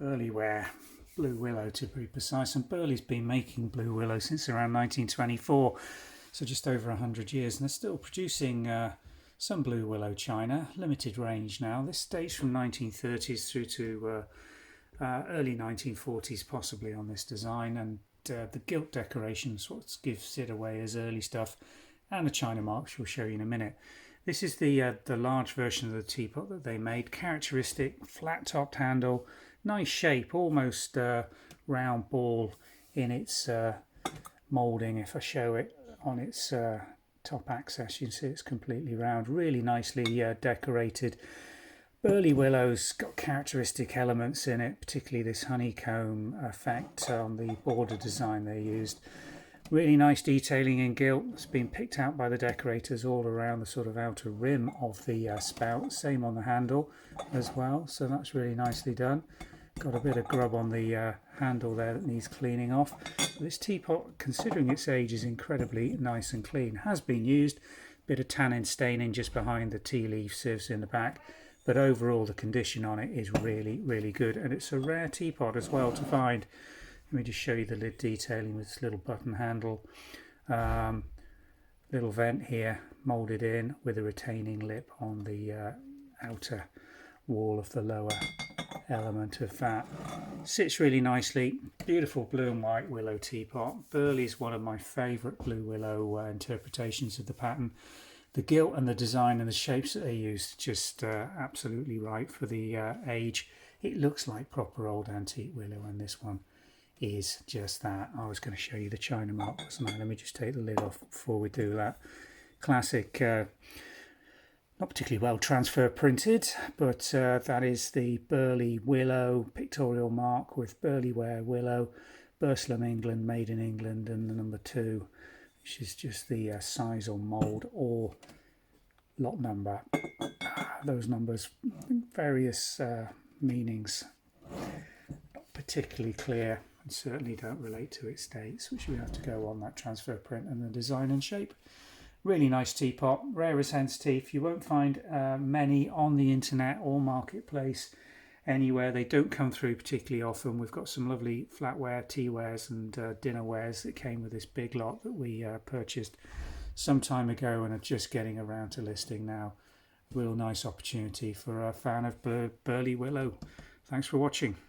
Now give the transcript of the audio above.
Burleigh Ware Blue Willow to be precise, and Burleigh's been making Blue Willow since around 1924, so just over 100 years, and they're still producing some Blue Willow china, limited range now. This dates from 1930s through to early 1940s possibly on this design, and the gilt decorations what gives it away as early stuff, and the china marks we'll show you in a minute. This is the large version of the teapot that they made. Characteristic flat-topped handle, nice shape, almost round ball in its moulding. If I show it on its top axis, you can see it's completely round, really nicely decorated. Burleigh Willow's got characteristic elements in it, particularly this honeycomb effect on the border design they used. Really nice detailing in gilt. It's been picked out by the decorators all around the sort of outer rim of the spout. Same on the handle as well, so that's really nicely done. Got a bit of grub on the handle there that needs cleaning off. This teapot, considering its age, is incredibly nice and clean. Has been used, bit of tannin staining just behind the tea leaf sieves in the back, but overall the condition on it is really good, and it's a rare teapot as well to find. Let me just show you the lid detailing with this little button handle, little vent here moulded in with a retaining lip on the outer wall of the lower element of that. Sits really nicely. Beautiful blue and white willow teapot. Burleigh's one of my favourite Blue Willow interpretations of the pattern. The gilt and the design and the shapes that they used, just absolutely right for the age. It looks like proper old antique willow, and this one is just that. I was going to show you the china mark, wasn't I? Let me just take the lid off before we do that. Classic, not particularly well transfer printed, but that is the Burleigh Willow pictorial mark with Burleigh Ware Willow, Burslem, England, made in England, and the number 2, which is just the size or mould or lot number. Those numbers, various meanings, not particularly clear, and certainly don't relate to its dates, which we have to go on that transfer print and the design and shape. Really nice teapot, rare as hen's teeth. You won't find many on the internet or marketplace anywhere. They don't come through particularly often. We've got some lovely flatware, teawares and dinnerwares that came with this big lot that we purchased some time ago and are just getting around to listing now. Real nice opportunity for a fan of Burleigh Willow. Thanks for watching.